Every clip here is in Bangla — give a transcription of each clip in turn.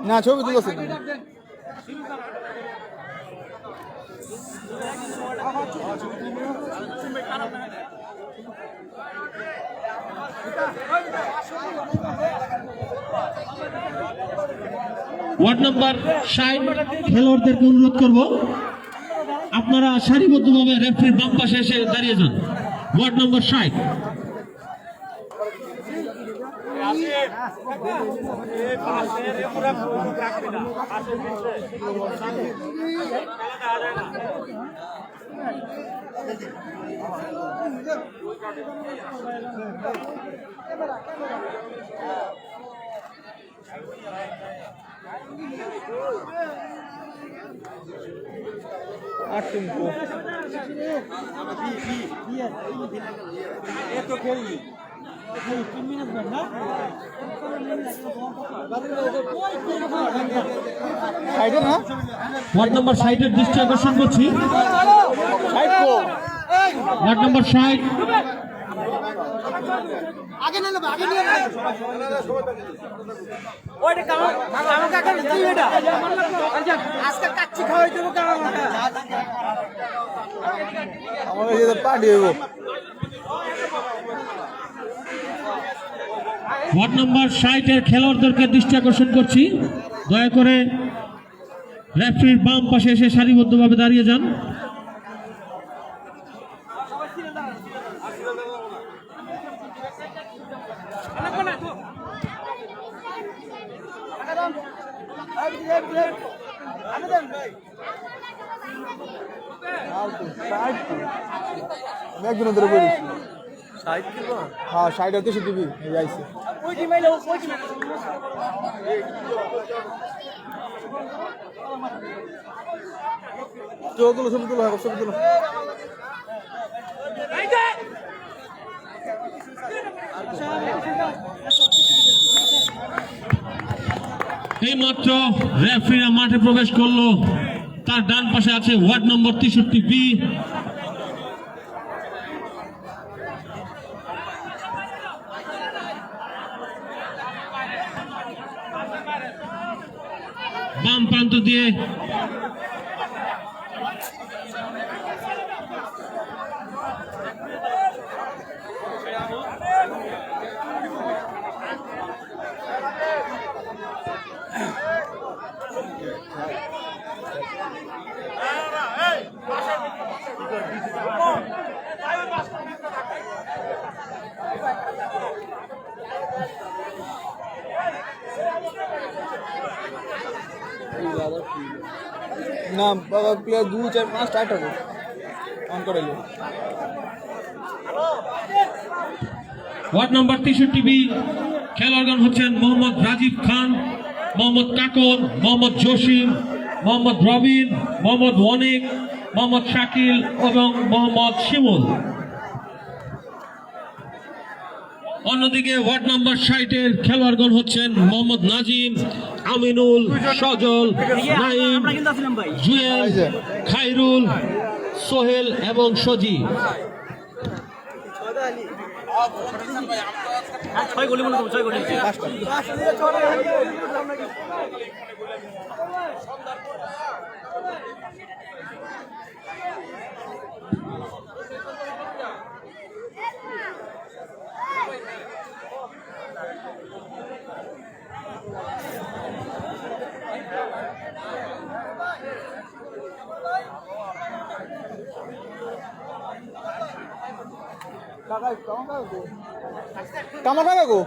না ছবি তুলছে ওয়ার্ড নাম্বার 60 খেলোয়াড়দেরকে অনুরোধ করব আপনারা সারিবদ্ধভাবে রেফারির বাম পাশে এসে দাঁড়িয়ে যান। Ward number 60। ওয়ার্ড নাম্বার 60 এর দৃষ্টি আকর্ষণ করছি। ওয়ার্ড নাম্বার 60 আগে নিয়ে নেবে, আগে নিয়ে নেবে। ওইটা কামা কাকা দিই এটা। আজকে কাচ্চি খাওয়াই দেব কামা কাকা। আমার এই পার্টি হইব। ওয়ার্ড নাম্বার 60 এর খেলোয়াড়দেরকে দৃষ্টি আকর্ষণ করছি, দয়া করে রেফারির বাম পাশে এসে সারিবদ্ধভাবে দাঁড়িয়ে যান। একদিন ধরে বলিস হ্যাঁ 60 হতে সে দিবি যাইছে ছবি তুলো ছবি তুলো এই মাত্র রেফারিরা মাঠে প্রবেশ করলো। তার ডান পাশে আছে ওয়ার্ড নম্বর 63 বি। বাম প্রান্ত দিয়ে না বাবা প্লেয়ার 2 4 5 স্টার্ট হবে অন করে লো। ওয়ার্ড নম্বর 63 বি খেলোয়াড়গণ হচ্ছেন মোহাম্মদ রাজীব খান, মোহাম্মদ কাকর, মোহাম্মদ জসিম, মোহাম্মদ রবিন, মোহাম্মদ ওয়ানিক, মোহাম্মদ শাকিল এবং মোহাম্মদ শিমুল। অন্যদিকে ওয়ার্ড নাম্বার 60 এর খেলোয়াড়গণ হচ্ছেন মোহাম্মদ নাজিম, আমিনুল, সজল, নাইম, জুয়েল, খাইরুল, সোহেল এবং সজি। কামা খাবে গো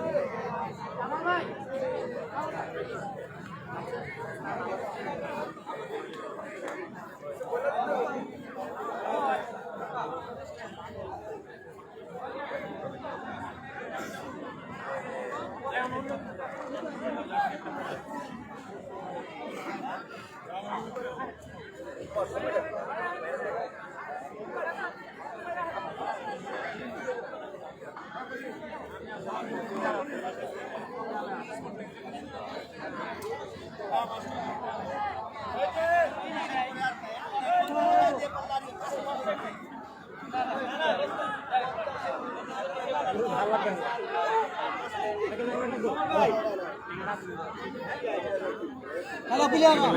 খেলা প্লেয়ার না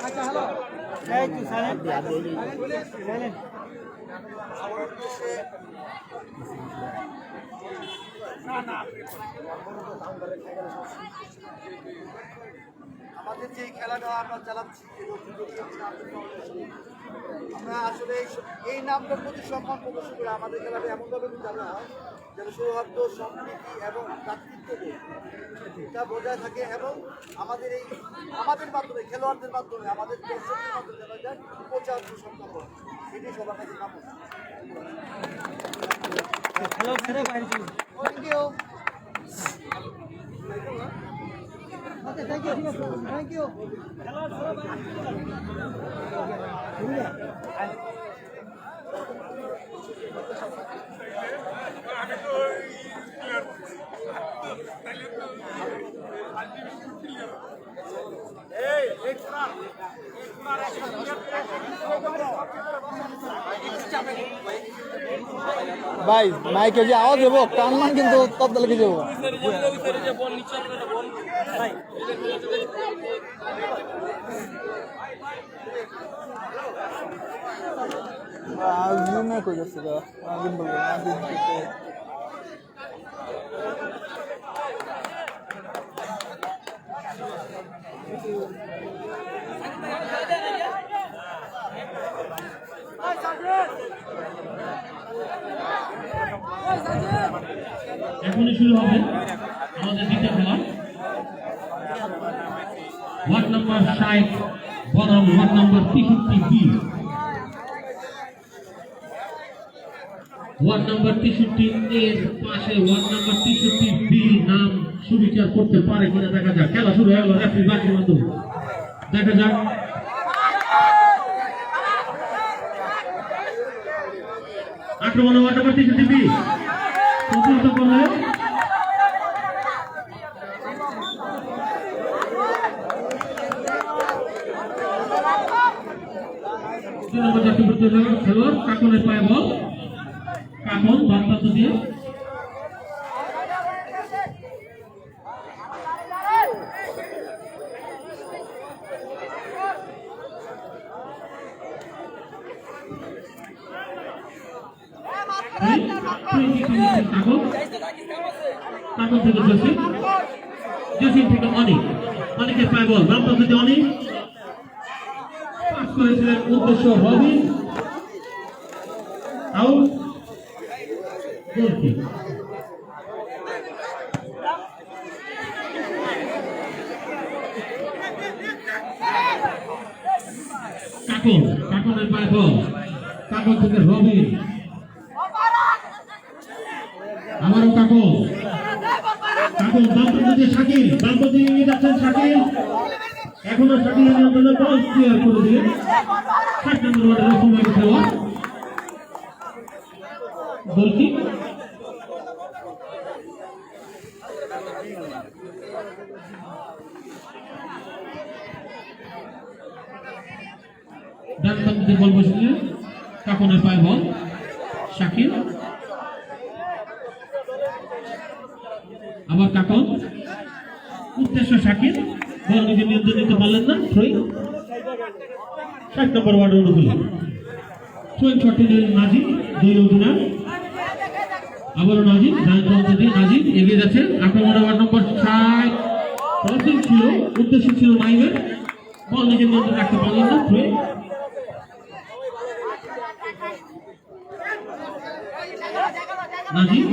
আচ্ছা হ্যালো এই তুই সাইলেন্ট সাইলেন্ট আমাদের যে খেলাটা আমরা চালাচ্ছি আমরা আসলে এই নামটার প্রতি সম্মান প্রদর্শন করে আমাদের খেলাটা এমনভাবে চালা যেন সৌহার্দ্য সম্প্রীতি এবং ভ্রাতৃত্ববোধ এটা বজায় থাকে এবং আমাদের মাধ্যমে খেলোয়াড়দের মাধ্যমে আমাদের দর্শকদের মাধ্যমে জানা যায় প্রচার প্রশংসা করে এটাই সবার কাছে কামনা। খেলা ছেড়ে বাইরে চলে thank you. Okay thank you thank you ভাই মাইকে যে আওয়াজ দেবো কানমান কিন্তু তবদা লেগে যাবো আজকে কই যাচ্ছে আগে বলবো আগে এখনই শুরু হবে আমাদের দ্বিতীয় খেলা। ওয়ার্ড নাম্বার 60 বনাম ward number 63B। Word number 63 এর পাশে ওয়ার্ড নাম্বার 63B নাম সুবিচার করতে পারে কিনা দেখা যাক। খেলা শুরু হয়ে গেল, রেফারি বাকি বন্ধ, দেখা যাক। আক্রমণ ওয়ার্ড নাম্বার 63B প্রতিহত করলে খেলোয়াড় কাকনের পায়ে বল, কাকন বাপ্পাত দিয়ে কাকন থেকে জসিম, জসিম থেকে অনিক, অনিকের পায়ে বল বাপ্পাত থেকে অনিক পাস করেছিলেন উদ্দেশ্য রবিন, আউট, গোল কিক। কাকন, কাকনের পায়ে বল, কাকন থেকে রবিন, আবারও কাকন, কাকন বামপন্থী দিয়ে শাকিল, বামপন্থী নিয়ে যাচ্ছেন শাকিল, এখনো শাকিলের নিয়ন্ত্রণে বল ক্লিয়ার করে দিয়ে 60 নম্বর ওয়ার্ডের রসুলবাড়ি খেলোয়াড়, গোল কিক। ডান প্রান্তে বল বসিয়ে কাকনের পায়ে বল, শাকিল, আবার কাকন, উদ্দেশ্য শাকিল, বল নিজে নিয়ন্ত্রণ নিতে পারলেন না, থ্রোয়িং 60 নম্বর ওয়ার্ডের অনুকূলে থ্রোয়িং শটটি নিলেন নাজিম, দুই অধিনায়ক, আবারও নাজিম, ডান প্রান্ত দিয়ে নাজিম এগিয়ে যাচ্ছেন। আক্রমণে ওয়ার্ড নম্বর 60 ক্রসিং ছিল, উদ্দেশ্য ছিল নাইমের, বল নিজে নিয়ন্ত্রণ রাখতে পারলেন না, থ্রোয়িং নাজিম,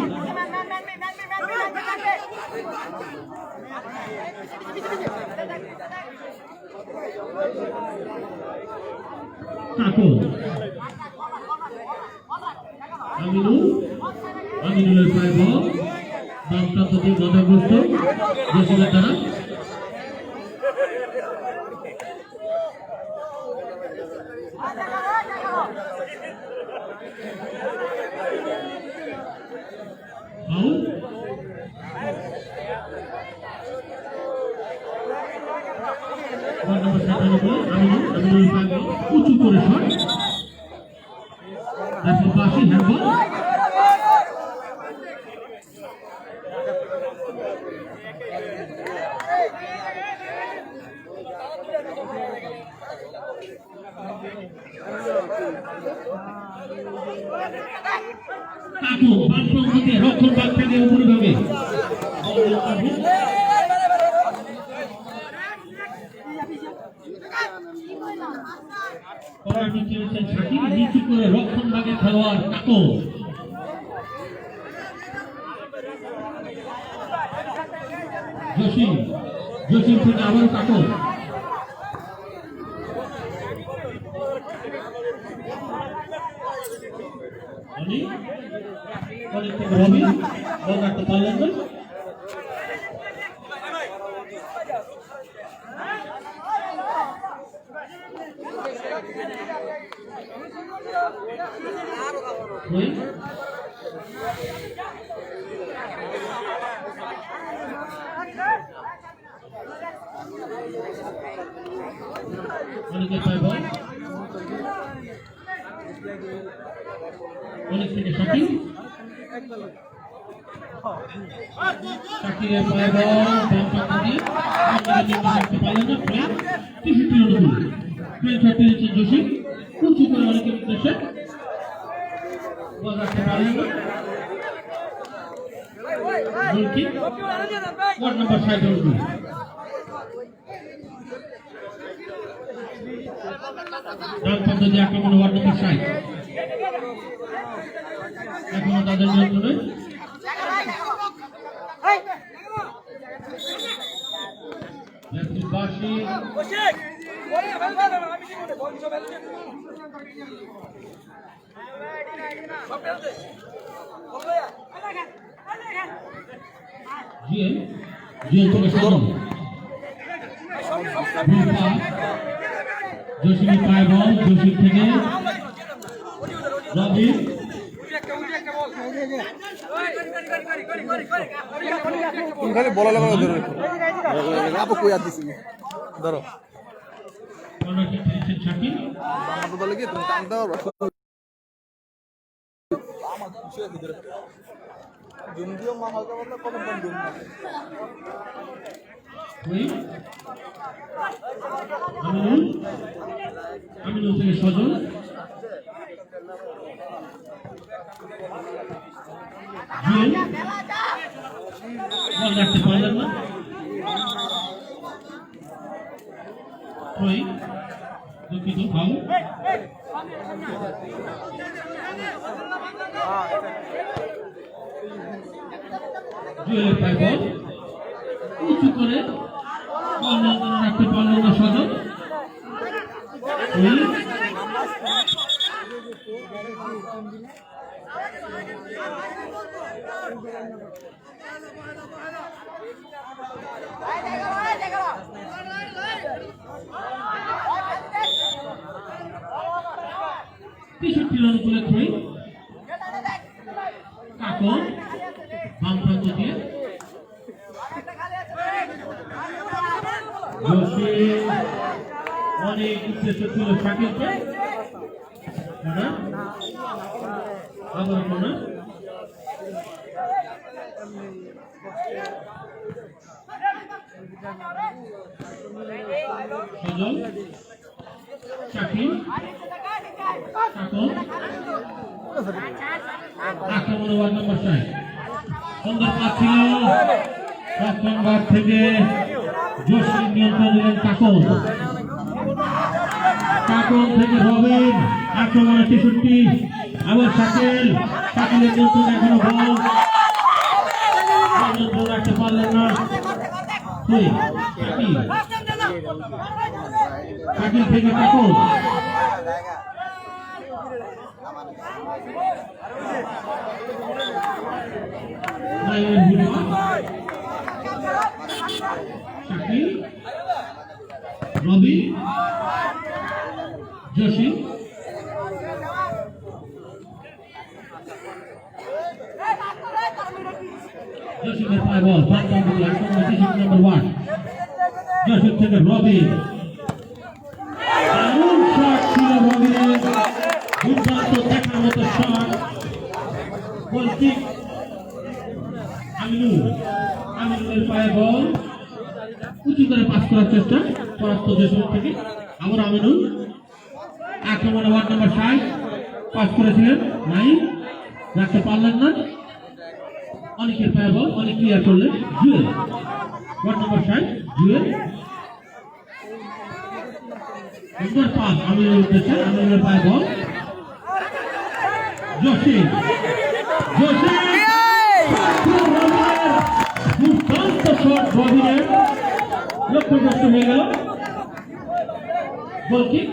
কাকন, আমিনুলের পায়ে বল বাম প্রান্ত দিয়ে বাধাগ্রস্ত জসিমের দ্বারা, উঁচু করে শট তারপর বাসি হ্যান্ডবল কাকু বামপ্রান্ত থেকে রক্ষণ ভাগ থেকে উপরে ভাবে নিচু করে রক্ষণ ভাগে খেলোয়াড় কাকু জসিম জসিম থেকে আবার কাকু রবি বল রাখতে পারলেন না অনেকে পায় বল অনেক থেকে শাকিল শাকিলের পায় বল বাম পাতা দিয়ে রাখতে পারলেন না ফলে 63 অনুকূল প্লেন শট পেয়েছে জসিম উঁচু করে অনেকের উদ্দেশ্যে বল রাখতে পারলেন না গোলকিক ওয়ার্ড নাম্বার 60 অনুকূল ডান প্রান্ত দিয়ে আক্রমণ ওয়ার্ড নাম্বার 60 এখনো তাদের নিয়ন্ত্রণে বাসি জিএল থেকে সরল জসিমের পায় বল জসিম থেকে রবি খালি বলা লাগা ধরো আপু কই আছিস ধরো শাকিল আমাদের বলে কি তুমি টান দাও আমার বিষয় কি ধরে জুমদিও মা হালকা বললে কত কম জুম আমিনুল থেকে সজল বল রাখতে পারলেন না দুঃখিত ফাউল জুয়েলের পায় বল উঁচু করে বল নিয়ন্ত্রণে রাখতে পারলেন না সজল অনুকূলে থ্রোয়িং কাকন বাম প্রান্ত দিয়ে অনেক উদ্দেশ্য ছিল শাকিলকে আবার কোনা সজল শাকিল কাকন আক্রমণ ওয়ার্ড নম্বর 6 সুন্দর পাস ছিল রক্ষণ ভাগ থেকে জসিম নিয়ন্ত্রণ নিলেন কাকন কাকন থেকে রবিন আক্রমণে 63 আবার শাকিল শাকিলের নিয়ন্ত্রণ এখনো বল নিয়ন্ত্রণ রাখতে পারলেন না শাকিল থেকে কাকন শাকিল রবি জসিম জসিমের পায় বল নম্বর 1 জসিম থেকে রবি দুর্দান্ত দেখার মতো শট, গোল কিক। আমিনুলের পায়ে বল, উঁচু করে পাস করার চেষ্টা পরাস্ত জসিম থেকে। আবার আমিনুল আক্রমণে ওয়ার্ড নম্বর 60 পাস করেছিলেন, নাই রাখতে পারলেন না। অনেকের পায়ে বল, অনেক ক্লিয়ার করলেন জুয়েল, ওয়ার্ড নম্বর 60 জুয়েল। সুন্দর পাস আমিনুলের উদ্দেশ্যে, আমিনুলের পায়ে বল, জসিম দুর্দান্ত শট রবিনের, লক্ষ্যগ্রস্ত হয়ে গেল, গোল কিক।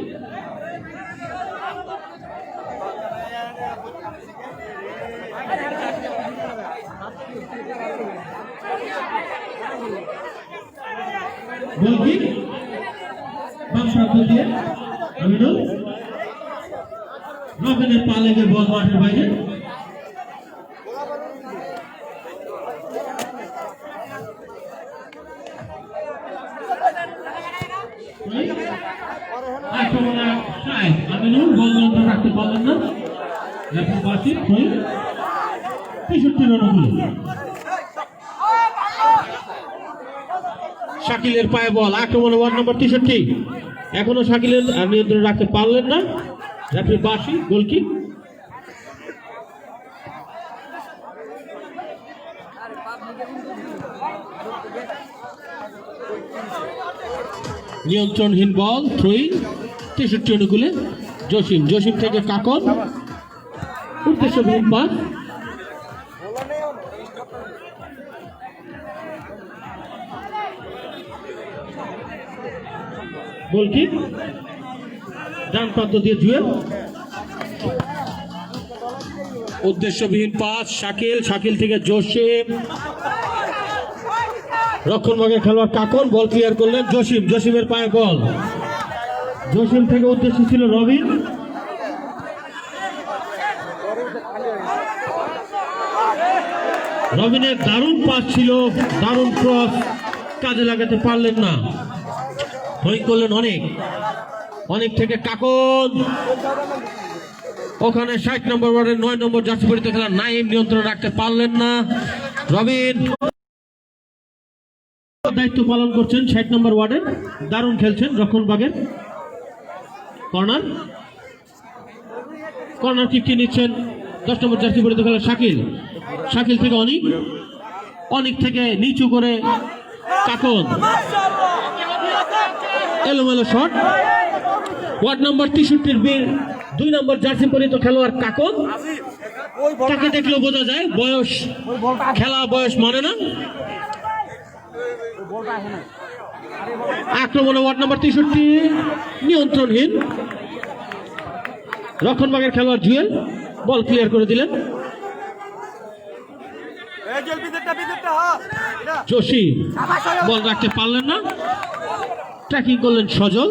গোল কিক বাম প্রান্ত দিয়ে আমিনুল, রবিনের পা লেগে বল মাঠের বাইরে। আক্রমণে আমিনুল বল নিয়ন্ত্রণ রাখতে পারলেন না, 63 রান হলো। শাকিলের পায়ে বল, আক্রমণে ওয়ার্ড নম্বর 63, এখনো শাকিলের নিয়ন্ত্রণ রাখতে পারলেন না, 82 গোল কিক। নিয়ন্ত্রণহীন বল, থ্রোইং 63 অনুকূলে জসিম থেকে কাকন, উদ্দেশ্যহীন পাস, গোল কিক ডান প্রান্ত দিয়ে জুয়েল, উদ্দেশ্যবিহীন পাস শাকিল থেকে জসিম, রক্ষণভাগের খেলোয়াড় কাকন বল ক্লিয়ার করলেন জসিমের পায়ে বল, জসিম থেকে উদ্দেশ্য ছিল রবিন, রবিনের দারুণ পাস ছিল, দারুণ ক্রস, কাজে লাগাতে পারলেন না, থ্রোইং করলেন অনেক থেকে কাকন, ওখানে 60 নম্বর ওয়ার্ডের 9 নম্বর জার্সি পরিহিত খেলা নাইম নিয়ন্ত্রণ রাখতে পারলেন না, রবিন দায়িত্ব পালন করছেন 60 নম্বর ওয়ার্ডে, দারুণ খেলছেন রক্ষণভাগের। কর্নার কিকটি নিচ্ছেন 10 নম্বর জার্সি পরিহিত খেলা শাকিল থেকে অনেক থেকে নিচু করে কাকন, এলোমেলো শট, ওয়ার্ড নম্বর 63 2 নম্বর জার্সি পরিহিত খেলোয়াড় কাকন, তাকে দেখলেও বোঝা যায় খেলা বয়স মানে না। আক্রমণে ওয়ার্ড নম্বর 63 নিয়ন্ত্রণহীন, রক্ষণভাগের খেলোয়াড় জুয়েল বল ক্লিয়ার করে দিলেন, জসি বল রাখতে পারলেন না, ট্র্যাকিং করলেন সজল,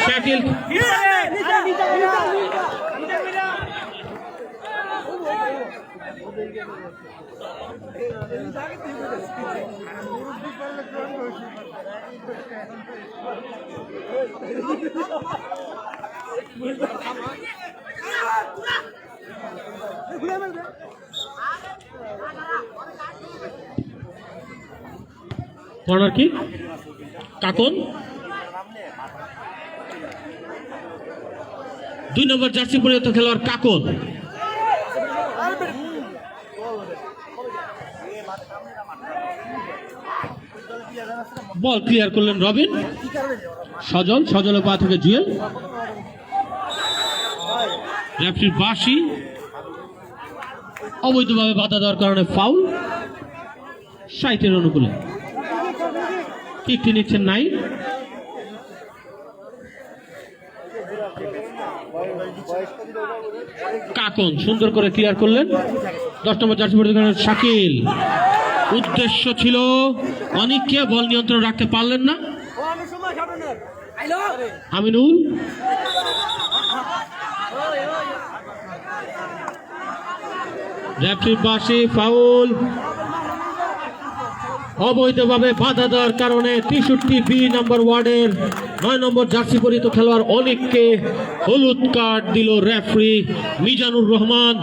শাকিল কর্নার কিক কাকন, 2 নম্বর জার্সি পরিহিত খেলোয়াড় কাকন, বল ক্লিয়ার করলেন রবিন, সজলের পা থেকে জুয়েল, রেফারির বাঁশি, অবৈধভাবে বাধা দেওয়ার কারণে ফাউল, 60 অনুকূলে কিকটি নিচ্ছেন নাই, কাকন সুন্দর করে ক্লিয়ার করলেন, 10 নম্বর জার্সি পরিহিত খেলোয়াড় শাকিল, উদ্দেশ্য ছিল অনেককে বল নিয়ন্ত্রণ রাখতে পারলেন না, আমিনুল রেফারির পাশে ফাউল, অবৈধভাবে বাধা দেওয়ার কারণে 63B নম্বর ওয়ার্ডের 9 নম্বর জার্সি পরিহিত খেলোয়াড় অনেককে হলুদ কার্ড দিল রেফারি মিজানুর রহমান।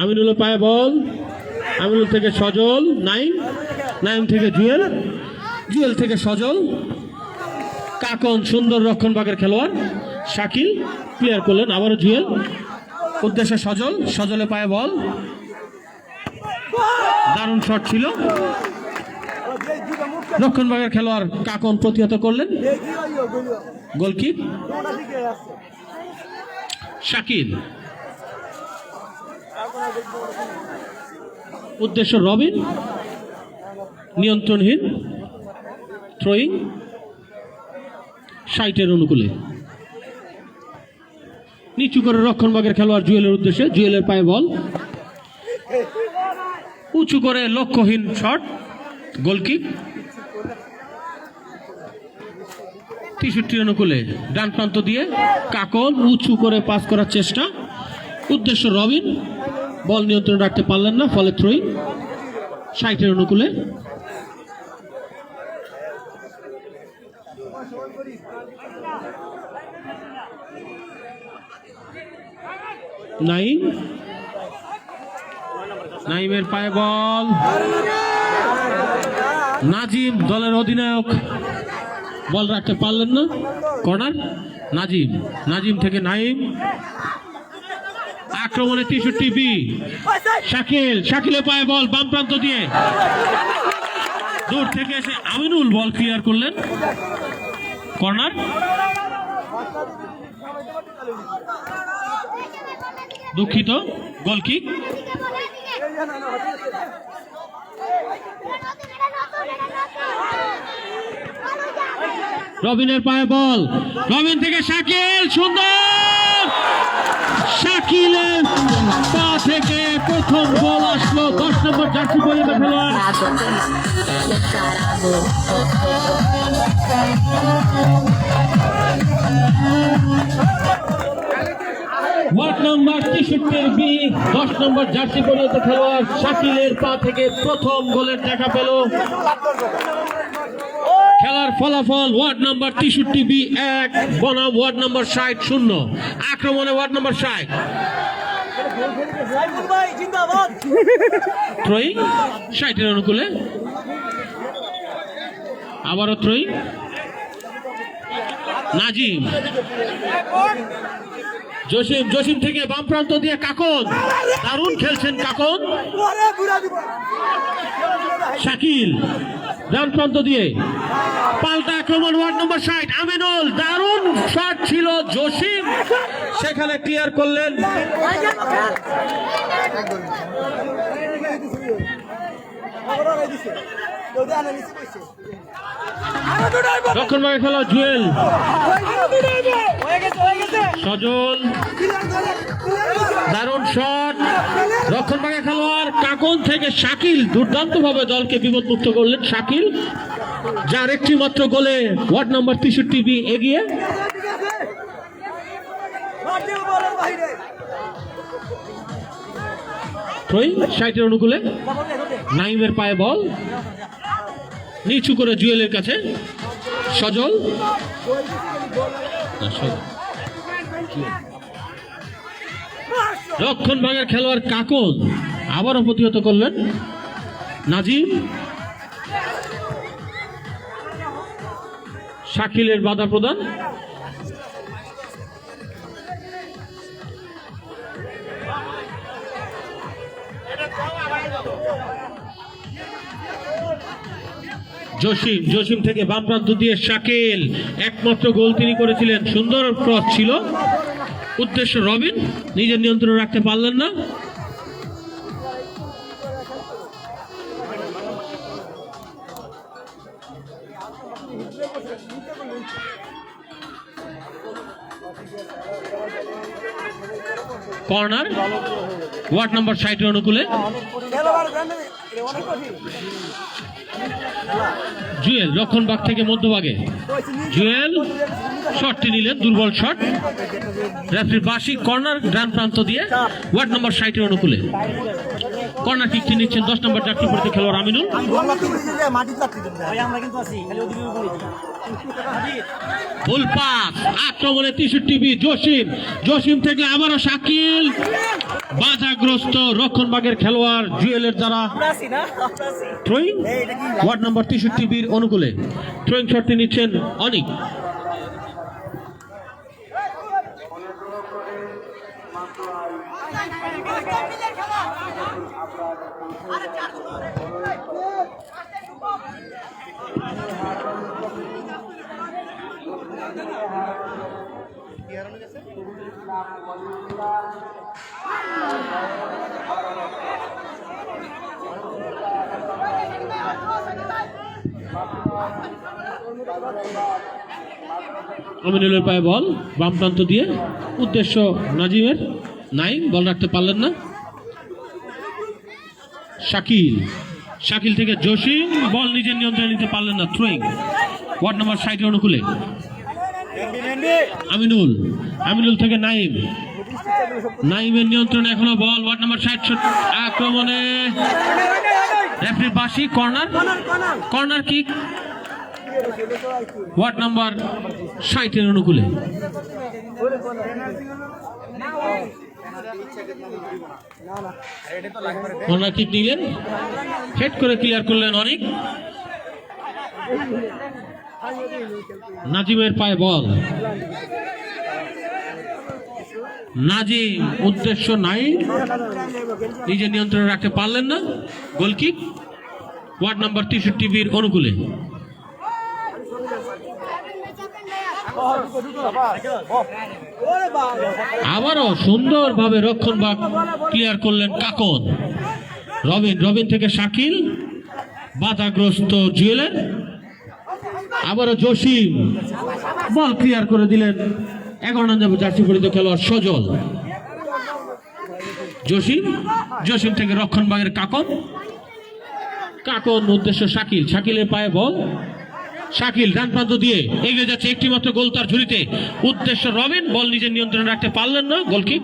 আমিনুলের পায়ে বল, আমিনুল থেকে সজল, নাইম থেকে জুয়েল থেকে সজল, কাকন সুন্দর রক্ষণভাগের খেলোয়াড় শাকিল ক্লিয়ার করলেন, আবারও জুয়েল, উদ্দেশ্যে সজলের পায়ে বল, দারুণ শট ছিল, রক্ষণভাগের খেলোয়াড় কাকন প্রতিহত করলেন, গোলকিক শাকিল, উদ্দেশ্য রবিন, নিয়ন্ত্রণহীন, থ্রোয়িং 60-এর অনুকূলে, নিচু করে রক্ষণভাগের খেলোয়াড় জুয়েলের উদ্দেশ্যে, জুয়েলের পায়ে বল, উঁচু করে লক্ষ্যহীন শট, গোলকিক 63 অনুকূলে, ডান প্রান্ত দিয়ে কাকন উঁচু করে পাস করার চেষ্টা, উদ্দেশ্য রবিন, বল নিয়ন্ত্রণ রাখতে পারলেন না, ফলে থ্রোয়িং 60-এর অনুকূলে। নাইমের পায়ে বল, নাজিম দলের অধিনায়ক বল রাখতে পারলেন না, কর্নার নাজিম থেকে নাইম, আক্রমণে 63B শাকিলের পায়ে বল, বাম প্রান্ত দিয়ে দূর থেকে এসে আমিনুল বল ক্লিয়ার করলেন, কর্নার। দুঃখিত, গোলকিক। রবিনের পায়ে বল, রবিন থেকে শাকিল, সুন্দর, শাকিলের পা থেকে প্রথম বল আসলো 10 নম্বর জার্সি পরিহিত খেলোয়াড় ওয়ার্ড নম্বর 63B 10 নম্বর জার্সি পরিহিত খেলোয়াড় শাকিলের পা থেকে প্রথম গোলের দেখা পেল। খেলার ফলাফল ওয়ার্ড নম্বর 63B 1 বনাম ওয়ার্ড নম্বর 60 0। আক্রমণে ওয়ার্ড নম্বর 60, থ্রোয়িং 60-এর অনুকূলে, আবারও থ্রোয়িং, নাজিম, জসিম থেকে বাম প্রান্ত দিয়ে কাকন, দারুণ খেলছেন কাকন, শাকিল ডান প্রান্ত দিয়ে পাল্টা আক্রমণ ওয়ার্ড নম্বর 60 আমিনুল, দারুণ শট ছিল, জসিম সেখানে ক্লিয়ার করলেন। রক্ষণভাগে খেলা জুয়েল, সজল, দারুণ শট, রক্ষণভাগে খেলোয়াড় কাকন থেকে শাকিল দুর্দান্ত ভাবে দলকে বিপদমুক্ত করলেন শাকিল, যার একটি মাত্র গোলে ওয়ার্ড নম্বর 63B এগিয়ে। থ্রোয়িং 60-এর অনুকূলে, নাইমের পায়ে বল, নিচু করে জুয়েলের কাছে সজল, রক্ষণ ভাগের খেলোয়াড় কাকন আবারও প্রতিহত করলেন নাজিম, শাকিলের বাধা প্রদান, জসিম থেকে বাম প্রান্ত দিয়ে শাকিল, একমাত্র গোল তিনি করেছিলেন, সুন্দর ক্রস ছিল, উদ্দেশ্য রবিন, নিজের নিয়ন্ত্রণ রাখতে পারলেন না। কর্নার ওয়ার্ড নম্বর 60-এর অনুকূলে, জুয়েল রক্ষণভাগ থেকে মধ্যভাগে, জুয়েল শটটি নিলেন, দুর্বল শট। রেফারি বাসি কর্নার ডান প্রান্ত দিয়ে ওয়ার্ড নম্বর 60 এর অনুকূলে কর্নার কিকটি নিচ্ছেন 10 নম্বর জার্সি পরিহিত খেলোয়াড় আমিনুল। ফুল পাস, আক্রমণে 63 জসিম, জসিম থেকে আবারও শাকিল, বাধাগ্রস্ত রক্ষণভাগের খেলোয়াড় জুয়েলের দ্বারা থ্রোয়িং ওয়ার্ড নম্বর 63 অনুকূলে থ্রোয়িং শটটি নিচ্ছেন অনিক। আমিনুলের পায়ে বল বাম প্রান্ত দিয়ে, উদ্দেশ্য নাজিমের, নাইম বল রাখতে পারলেন না। শাকিল, শাকিল থেকে জসিম বল নিজের নিয়ন্ত্রণে নিতে পারলেন না, থ্রোয়িং ওয়ার্ড নম্বর 60 অনুকূলে আমিনুল, আমিনুল থেকে নাইম, নাইমের নিয়ন্ত্রণে এখনো বল ওয়ার্ড নম্বর 60 আক্রমণে রেফারি বাসি corner, corner kick word number 60 এর অনুকূলে। কর্নার কিক নিলেন, হেড করে ক্লিয়ার করলেন অনেক। নাজিমের পায়ে বল, নাজিম উদ্দেশ্য নাই, নিজের নিয়ন্ত্রণে রাখতে পারলেন না, গোল কিক ওয়ার্ড নম্বর 63 অনুকূলে। আবারও সুন্দরভাবে রক্ষণভাগ ক্লিয়ার করলেন কাকন, রবিন, রবিন থেকে শাকিল, বাধাগ্রস্ত জুয়েলের, আবারও জসিম বল ক্লিয়ার করে দিলেন 11 নম্বর জার্সি পরিহিত খেলোয়াড় সজল। জসিম, জসিম থেকে রক্ষণভাগের কাকন, কাকন উদ্দেশ্য শাকিল, শাকিলের পায়ে বল, শাকিল ডান প্রান্ত দিয়ে এগিয়ে যাচ্ছে, একটি মাত্র গোল তার ঝুলিতে, উদ্দেশ্য রবিন বল নিজের নিয়ন্ত্রণে রাখতে পারলেন না, গোলকিক।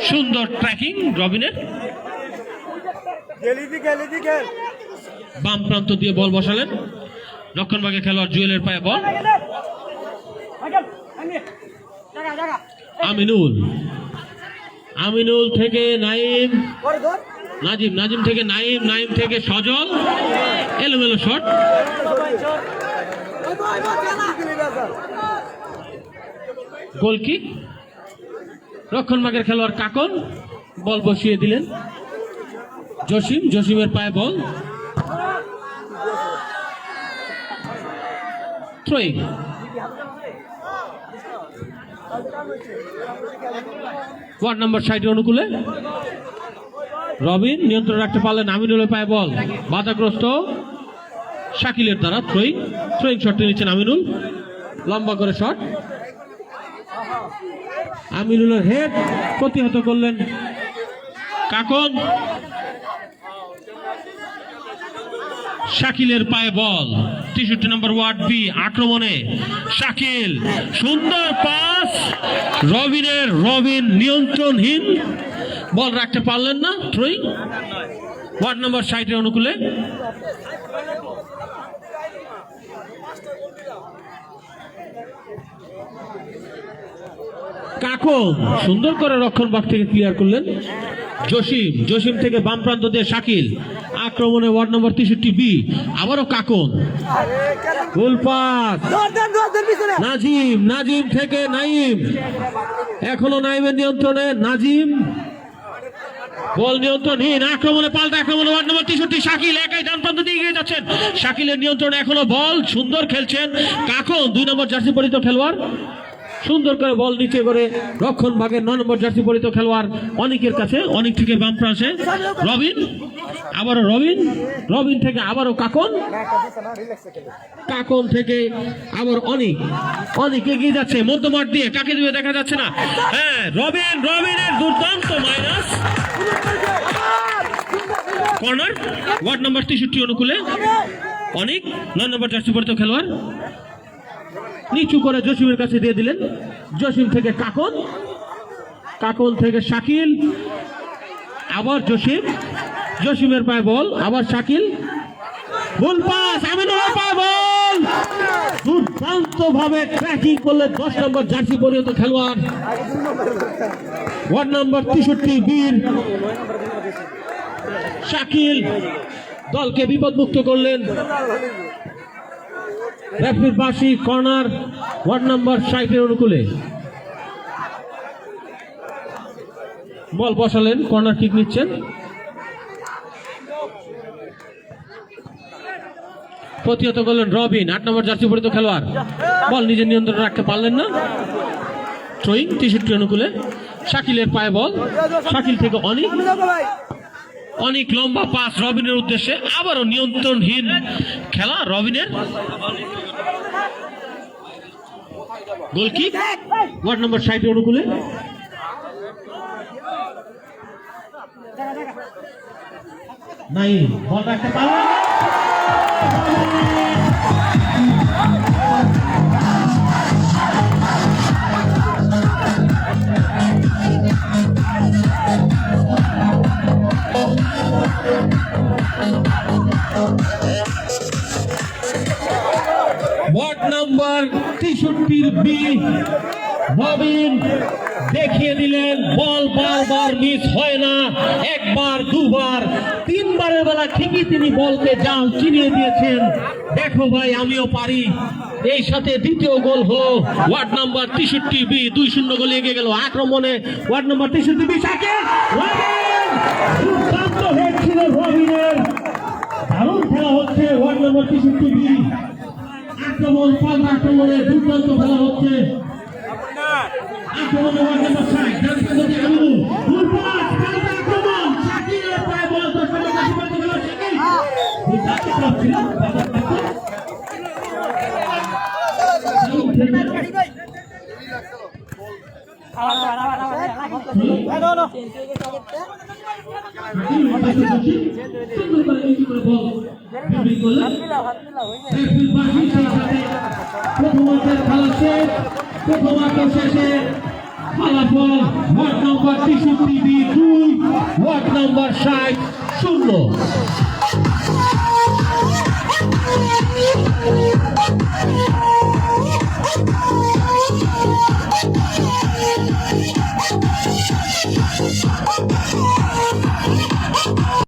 সুন্দর ট্র্যাকিং রবিনের, বাম প্রান্ত দিয়ে বল বসালেন, রক্ষণভাগের খেলোয়াড় জুয়েলের পায়ে বল, আমিনুল, আমিনুল থেকে নাইম, নাজিম, নাজিম থেকে নাইম, নাইম থেকে সজল, এলোমেলো শট, গোলকিক। রক্ষণভাগের খেলোয়াড় কাকন বল বসিয়ে দিলেন, জসিম, জসিমের পায়ে বল, থ্রোয়িং ওয়ার্ড নম্বর 60 অনুকূলে রবিন নিয়ন্ত্রণ রাখতে পারলেন, আমিনুলের পায়ে বল, বাধাগ্রস্ত শাকিলের দ্বারা থ্রোয়িং, থ্রোয়িং শটটি নিচ্ছেন আমিনুল, লম্বা করে শট, আমিনুলের হেড প্রতিহত করলেন কাকন, শাকিলের পায়ে বল, 63 নম্বর ওয়ার্ড বি আক্রমণে শাকিল, সুন্দর পাস রবিনের, রবিন নিয়ন্ত্রণহীন বল রাখতে পারলেন না, থ্রোয়িং ওয়ার্ড নম্বর 60 অনুকূলে। কাকন সুন্দর করে রক্ষণভাগ থেকে ক্লিয়ার করলেন, জসিম, জসিম থেকে বাম প্রান্ত দিয়ে শাকিল, আক্রমণে ওয়ার্ড নম্বর 63 বি, আবারও কাকন, গোল পাস নাজিম, নাজিম থেকে নাইম, এখনো নাইমের নিয়ন্ত্রণে নাজিম, বল নিয়ন্ত্রণহীন, আক্রমণে পাল্টা আক্রমণে ওয়ার্ড নম্বর 63 শাকিল একাই ডান প্রান্ত দিয়ে এগিয়ে যাচ্ছেন, শাকিলের নিয়ন্ত্রণে এখনো বল, সুন্দর খেলছেন কাকন, 2 নম্বর জার্সি পরিহিত খেলোয়াড় সুন্দর করে বল নিচে করে রক্ষণ ভাগের 9 নম্বর জার্সি পরিহিত খেলোয়াড় অনেকের কাছে, অনেক থেকে বাম পাশে রবিন, আবারও রবিন, রবিন থেকে আবারও কাকন, কাকন থেকে আবার অনেক, অনেক এগিয়ে যাচ্ছে মধ্যমাঠ দিয়ে, কাকে দিবে দেখা যাচ্ছে না। হ্যাঁ রবিন, রবিনের দুর্দান্ত মাইনাস কর্নার, ওয়ার্ড নাম্বার 63 অনুকূলে অনেক 9 নম্বর জার্সি পরিহিত খেলোয়াড় নিচু করে জসিমের কাছে দিয়ে দিলেন। জসিম থেকে কাকন, কাকন থেকে শাকিল, আবার জসিম, জসিমের পায়ে বল, আবার শাকিল, গোল পাস, আমিনুলের পায়ে বল, দুর্দান্ত ভাবে ট্র্যাকিং করলে 10 নম্বর জার্সি পরিহিত খেলোয়াড় ওয়ার্ড নাম্বার 63 বীর শাকিল দলকে বিপদমুক্ত করলেন। রেফারির বাঁশি, কর্নার, ওয়ার্ড নাম্বার 60 অনুকূলে বল বসালেন, কর্নার কিক নিচ্ছেন। প্রতিহত করলেন রবিন, 8 নম্বর জার্সি পরিহিত খেলোয়াড়, বল নিজের নিয়ন্ত্রণে রাখতে পারলেন না। থ্রোয়িং 63 অনুকূলে, শাকিলের পায়ে বল, শাকিল থেকে অনেক, অনেক লম্বা পাস রবিনের উদ্দেশ্যে, আবারও নিয়ন্ত্রণহীন খেলা রবিনের। গোল কিক ওয়ার্ড নম্বর 60 অনুকূলে, নাই বল রাখতে পারলেন না। ওয়ার্ড নাম্বার 63 বি রবিন দেখিয়ে দিলেন, বল বারবার মিস হয় না, একবার দুবার তিনবারের বেলা ঠিকই তিনি বলকে জাল চিনিয়ে দিয়েছেন। দেখো ভাই আমিও পারি, এই সাথে দ্বিতীয় গোল হলো ওয়ার্ড নাম্বার 63 বি 2-0 গোলে এগিয়ে গেল। আক্রমণে ward number 63 B Shakil, Robin, দুর্দান্ত হেড ছিল রবিনের, দারুণ খেলা হচ্ছে ওয়ার্ড নাম্বার 63 বি, আক্রমণ পাল্টা আক্রমণে দুর্দান্ত খেলা হচ্ছে। আক্রমণে ওয়ার্ড নাম্বার 60 জানতে যদি আমিনুল, গোল পাস, পাল্টা আক্রমণ, শাকিলের পায়ে বল, 10 নম্বর জার্সি পরিহিত খেলোয়াড় শাকিল, দুর্দান্ত খেলা ছিল। প্রথমার্ধের খেলা শেষ, প্রথমার্ধ শেষে ফলাফল ward number 63 B 2, ward number 60 0।